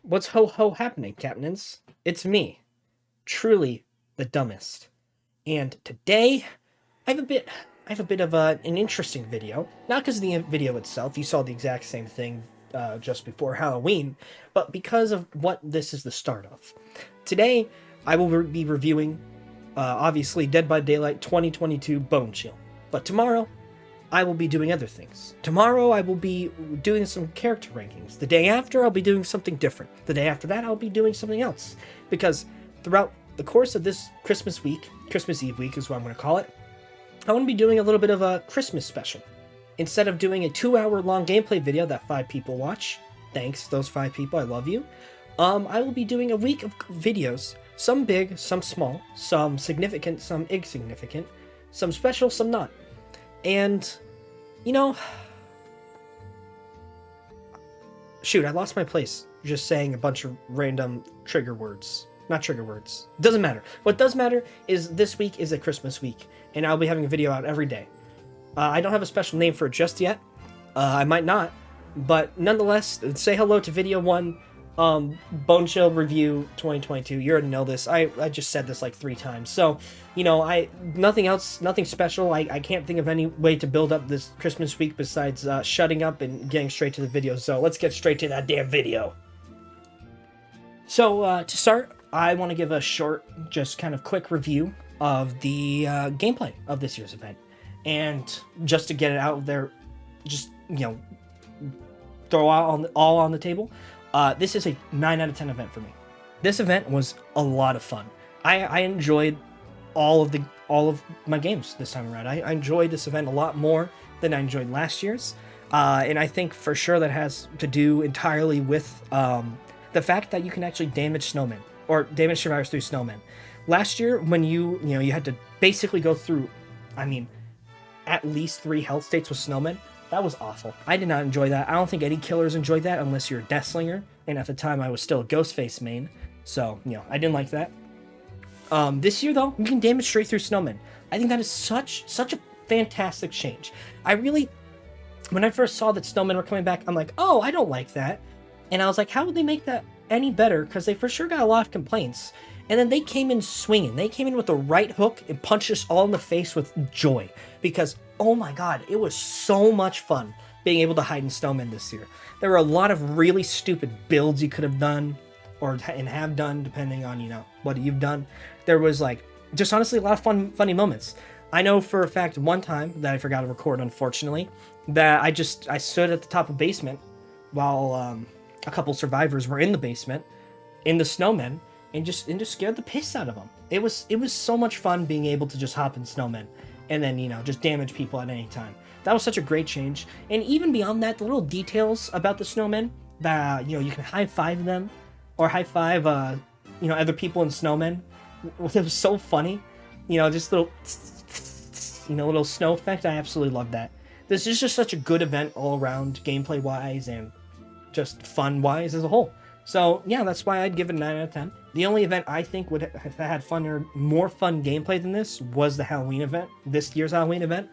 What's ho ho happening, Captains? It's me, truly the dumbest. And today I have a bit of an interesting video. Not because of the video itself, you saw the exact same thing just before Halloween, but because of what this is the start of. Today, I will be reviewing, obviously, Dead by Daylight 2022 Bone Chill. But tomorrow, I will be doing other things. Tomorrow, I will be doing some character rankings. The day after, I'll be doing something different. The day after that, I'll be doing something else. Because throughout the course of this Christmas week, Christmas Eve week is what I'm going to call it, I want to be doing a little bit of a Christmas special. Instead of doing a 2-hour long gameplay video that 5 people watch, thanks those 5 people, I love you, I will be doing a week of videos, some big, some small, some significant, some insignificant, some special, some not. And, you know, shoot, I lost my place just saying a bunch of random trigger words. Not trigger words. Doesn't matter. What does matter is this week is a Christmas week, and I'll be having a video out every day. I don't have a special name for it just yet. I might not, but nonetheless, say hello to video 1, Bone Chill Review 2022. You already know this. I just said this like 3 times. So, you know, nothing else, nothing special. I can't think of any way to build up this Christmas week besides shutting up and getting straight to the video. So let's get straight to that damn video. So to start, I want to give a short, just kind of quick review of the gameplay of this year's event. And just to get it out there, just, you know, throw out all on the table, this is a 9 out of 10 event for me. This event was a lot of fun. I enjoyed all of my games this time around. I enjoyed this event a lot more than I enjoyed last year's. And I think for sure that has to do entirely with the fact that you can actually damage snowmen, or damage survivors through snowmen. Last year, when you had to basically go through, at least 3 health states with snowmen, that was awful. I did not enjoy that. I don't think any killers enjoyed that unless you're a Deathslinger, and at the time I was still a Ghostface main, so, you know, I didn't like that. This year, though, you can damage straight through snowmen. I think that is such a fantastic change. When I first saw that snowmen were coming back, I'm like, oh, I don't like that. And I was like, how would they make that any better? Because they for sure got a lot of complaints. And then they came in swinging. They came in with the right hook and punched us all in the face with joy. Because, oh my god, it was so much fun being able to hide in snowmen this year. There were a lot of really stupid builds you could have done, and have done, depending on, you know, what you've done. There was, like, just honestly a lot of funny moments. I know for a fact one time that I forgot to record, unfortunately, that I stood at the top of the basement while a couple survivors were in the basement, in the snowmen, and just scared the piss out of them. It was so much fun being able to just hop in snowmen and then, you know, just damage people at any time. That was such a great change. And even beyond that, the little details about the snowmen, that, you know, you can high-five them or high-five, you know, other people in snowmen. It was so funny. You know, just little, you know, little snow effect. I absolutely love that. This is just such a good event all around, gameplay-wise and just fun-wise as a whole. So, yeah, that's why I'd give it a 9 out of 10. The only event I think would have had more fun gameplay than this was the Halloween event, this year's Halloween event.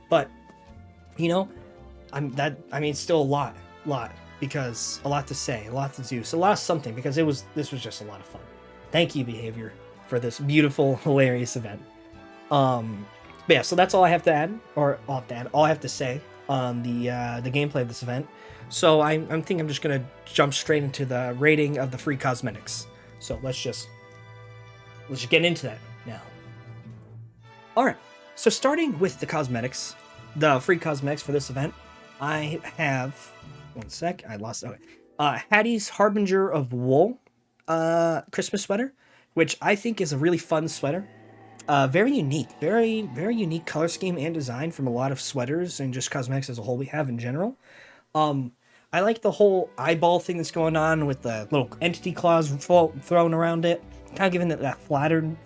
But, you know, it's still a lot, because a lot to say, a lot to do. So a lot of something, because this was just a lot of fun. Thank you, Behavior, for this beautiful, hilarious event. But yeah, so that's all I have to add, or all I have to say on the gameplay of this event. So I think I'm just gonna jump straight into the rating of the free cosmetics. So let's just get into that now. All right. So starting with the cosmetics, the free cosmetics for this event, I have, one sec, I lost. Okay, Hattie's Harbinger of Wool, Christmas sweater, which I think is a really fun sweater. Very unique, very unique color scheme and design from a lot of sweaters and just cosmetics as a whole we have in general. I like the whole eyeball thing that's going on with the little entity claws thrown around it, kind of giving it that flattered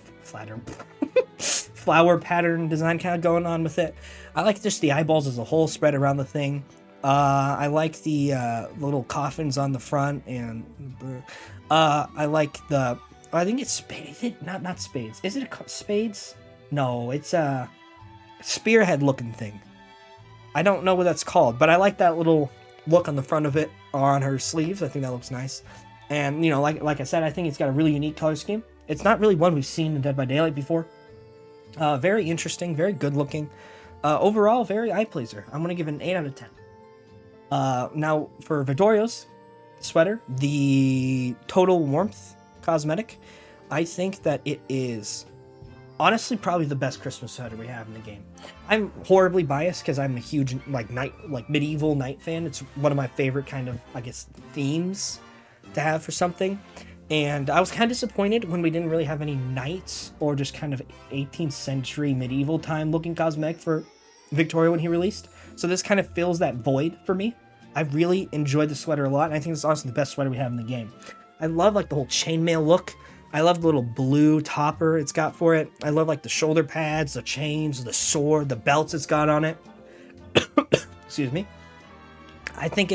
flower pattern design kind of going on with it. I like just the eyeballs as a whole spread around the thing. I like the little coffins on the front, and I like I think it's spades. Not spades. Is it spades? No, it's a spearhead looking thing. I don't know what that's called, but I like that little look on the front of it, or on her sleeves. I think that looks nice. And, you know, like I said, I think it's got a really unique color scheme. It's not really one we've seen in Dead by Daylight before. Very interesting, very good looking. Overall, very eye pleaser. I'm going to give it an 8 out of 10. Now, for Vittorio's sweater, the Total Warmth cosmetic, I think that it is honestly probably the best Christmas sweater we have in the game. I'm horribly biased because I'm a huge medieval knight fan. It's one of my favorite kind of, I guess, themes to have for something. And I was kind of disappointed when we didn't really have any knights or just kind of 18th century medieval time looking cosmetic for Vittorio when he released. So this kind of fills that void for me. I really enjoyed the sweater a lot, and I think it's honestly the best sweater we have in the game. I love like the whole chainmail look. I love the little blue topper it's got for it. I love like the shoulder pads, the chains, the sword, the belts it's got on it. Excuse me. I think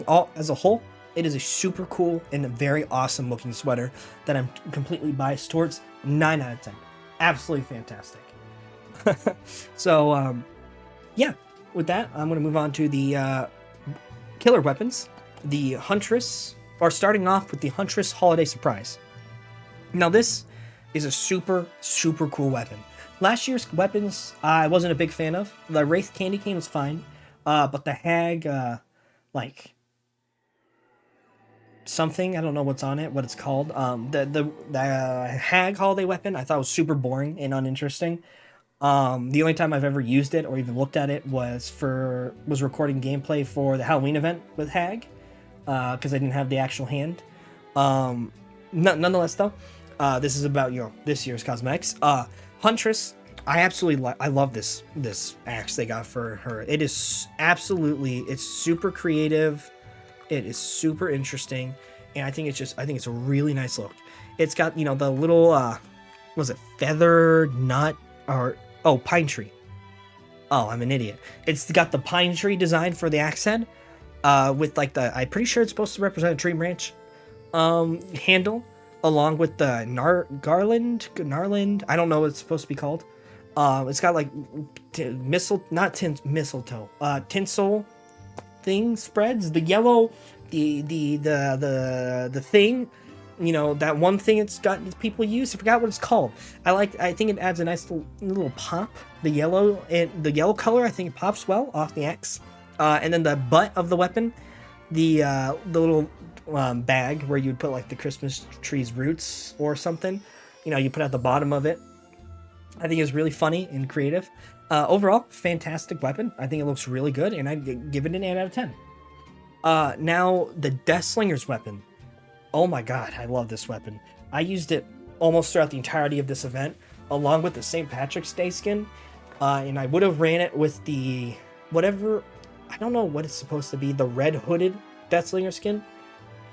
all as a whole, it is a super cool and a very awesome looking sweater that I'm completely biased towards. 9 out of 10. Absolutely fantastic. So, yeah, with that, I'm going to move on to the killer weapons. The Huntress, or starting off with the Huntress Holiday Surprise. Now, this is a super, super cool weapon. Last year's weapons, I wasn't a big fan of. The Wraith Candy Cane was fine, but the Hag, something, I don't know what's on it, what it's called. The Hag Holiday weapon, I thought was super boring and uninteresting. The only time I've ever used it or even looked at it was recording gameplay for the Halloween event with Hag, because I didn't have the actual hand. Nonetheless, though, this is about this year's cosmetics. Huntress, I love this axe they got for her. It is it's super creative. It is super interesting, and I think it's a really nice look. It's got the little feather nut or pine tree. Oh, I'm an idiot. It's got the pine tree design for the axe head, with I'm pretty sure it's supposed to represent a tree branch handle, along with the garland. I don't know what it's supposed to be called. It's got mistletoe, tinsel thing spreads, the yellow, the thing, that one thing it's got people use. I forgot what it's called. I think it adds a nice little pop. The yellow color, I think it pops well off the axe. And then the butt of the weapon, the little bag where you would put the Christmas tree's roots or something. You put at the bottom of it. I think it's really funny and creative. Overall, fantastic weapon. I think it looks really good, and I'd give it an 8 out of 10. Now, the Deathslinger's weapon. Oh my god, I love this weapon. I used it almost throughout the entirety of this event, along with the St. Patrick's Day skin, and I would have ran it with the I don't know what it's supposed to be, the red hooded Deathslinger skin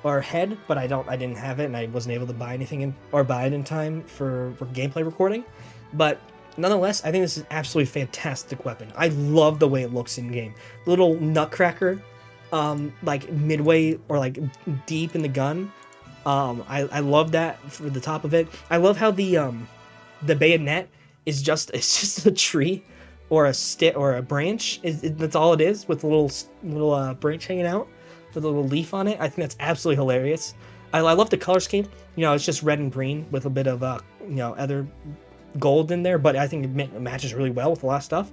or head, but I didn't have it, and I wasn't able to buy it in time for gameplay recording. But nonetheless, I think this is an absolutely fantastic weapon. I love the way it looks in game. Little nutcracker, midway or deep in the gun. I love that for the top of it. I love how the bayonet is just a tree or a stick or a branch. That's all it is, with a little branch hanging out with a little leaf on it. I think that's absolutely hilarious. I love the color scheme. It's just red and green with a bit of other gold in there, but I think it matches really well with a lot of stuff.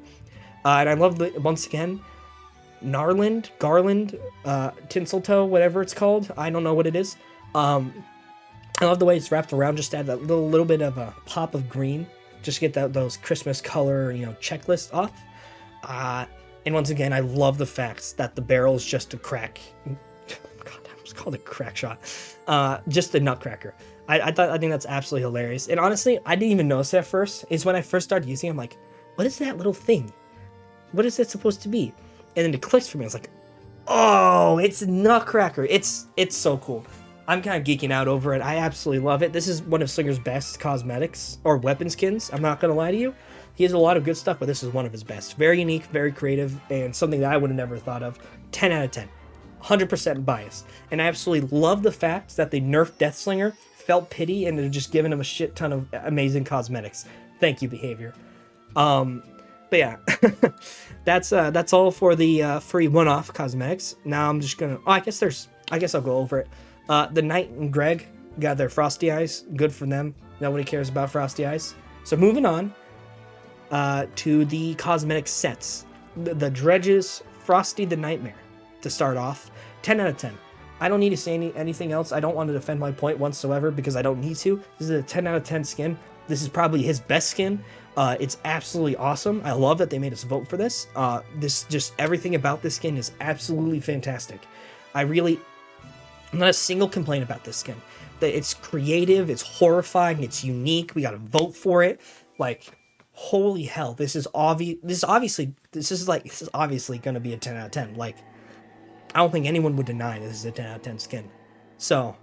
And I love once again, garland, tinseltoe, whatever it's called. I don't know what it is. I love the way it's wrapped around. Just add that little bit of a pop of green, just to get those Christmas color, checklist off. And once again, I love the fact that the barrel is just a crack. God, that was called a crack shot. Just a nutcracker. I think that's absolutely hilarious. And honestly, I didn't even notice it at first. It's when I first started using it, I'm like, what is that little thing? What is that supposed to be? And then it clicks for me. I was like, oh, it's Nutcracker. It's so cool. I'm kind of geeking out over it. I absolutely love it. This is one of Slinger's best cosmetics or weapon skins. I'm not going to lie to you. He has a lot of good stuff, but this is one of his best. Very unique, very creative, and something that I would have never thought of. 10 out of 10. 100% biased. And I absolutely love the fact that they nerfed Deathslinger, felt pity, and they're just giving him a shit ton of amazing cosmetics. Thank you, behavior. But yeah, that's all for the free one-off cosmetics. Now I'm just gonna. I guess I'll go over it. The Knight and Greg got their Frosty Eyes. Good for them. Nobody cares about Frosty Eyes. So moving on to the cosmetic sets. The Dredge's Frosty the Nightmare to start off. 10 out of 10. I don't need to say anything else. I don't want to defend my point whatsoever because I don't need to. This is a 10 out of 10 skin. This is probably his best skin. It's absolutely awesome. I love that they made us vote for this. Just everything about this skin is absolutely fantastic. Not a single complaint about this skin. It's creative, it's horrifying, it's unique. We gotta vote for it. Like, holy hell, this is obviously gonna be a 10 out of 10. Like, I don't think anyone would deny this is a 10 out of 10 skin. So,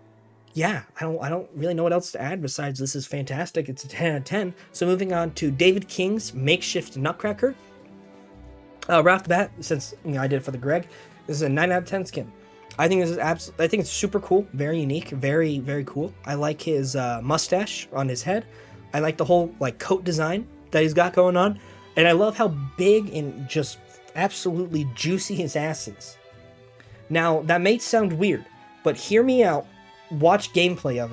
yeah, I don't really know what else to add besides this is fantastic. It's a 10 out of 10. So moving on to David King's Makeshift Nutcracker. Right off the bat, since I did it for the Greg, this is a 9 out of 10 skin. I think this is I think it's super cool, very unique, very, very cool. I like his mustache on his head. I like the whole like coat design that he's got going on. And I love how big and just absolutely juicy his ass is. Now, that may sound weird, but hear me out. Watch gameplay of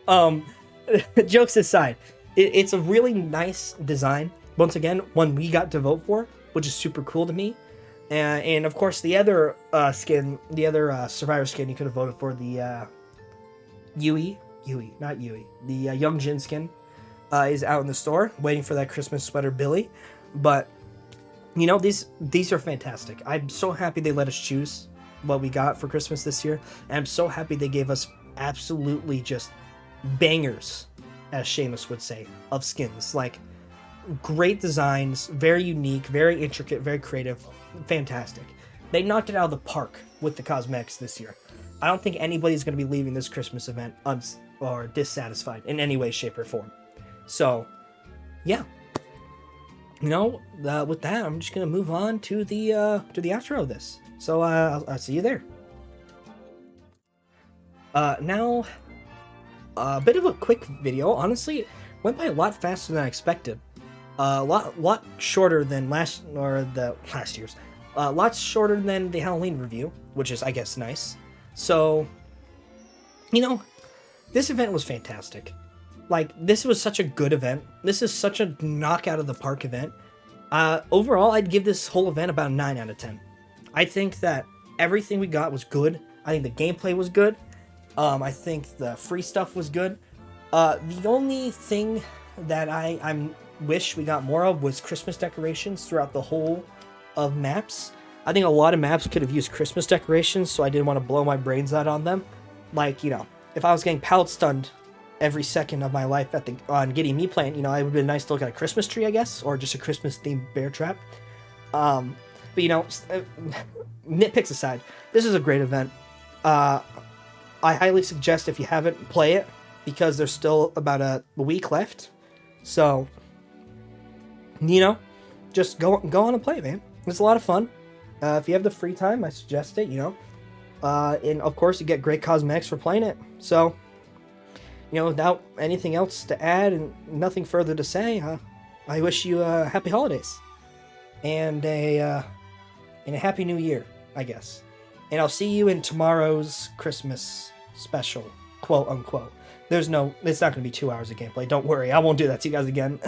it. Jokes aside, it's a really nice design. Once again, one we got to vote for, which is super cool to me. And of course, the other skin, the other Survivor skin you could have voted for, the Yui, not Yui, the Young Jin skin is out in the store, waiting for that Christmas sweater Billy. But, you know, these are fantastic. I'm so happy they let us choose what we got for Christmas this year. And I'm so happy they gave us absolutely just bangers, as Seamus would say, of skins. Like, great designs, very unique, very intricate, very creative, fantastic. They knocked it out of the park with the cosmetics this year. I don't think anybody's going to be leaving this Christmas event or dissatisfied in any way, shape, or form. So, yeah. You know, with that, I'm just going to move on to the outro of this. So, I'll see you there. Now, a bit of a quick video. Honestly, it went by a lot faster than I expected. A lot shorter than last year's. Lots shorter than the Halloween review, which is, I guess, nice. So, you know, this event was fantastic. Like, this was such a good event. This is such a knockout of the park event. Overall, I'd give this whole event about a 9 out of 10. I think that everything we got was good. I think the gameplay was good. I think the free stuff was good. The only thing that I wish we got more of was Christmas decorations throughout the whole of maps. I think a lot of maps could have used Christmas decorations, so I didn't want to blow my brains out on them. Like, you know, if I was getting pallet stunned every second of my life on getting me plant, you know, it would have been nice to look at a Christmas tree, I guess, or just a Christmas themed bear trap. But, you know, nitpicks aside, this is a great event. I highly suggest if you haven't, play it, because there's still about a week left. So, you know, just go on and play it, man. It's a lot of fun. If you have the free time, I suggest it, you know. And, of course, you get great cosmetics for playing it. So, you know, without anything else to add and nothing further to say, I wish you happy holidays. And a happy new year, I guess. And I'll see you in tomorrow's Christmas special, quote unquote. It's not going to be 2 hours of gameplay. Don't worry, I won't do that to you guys again.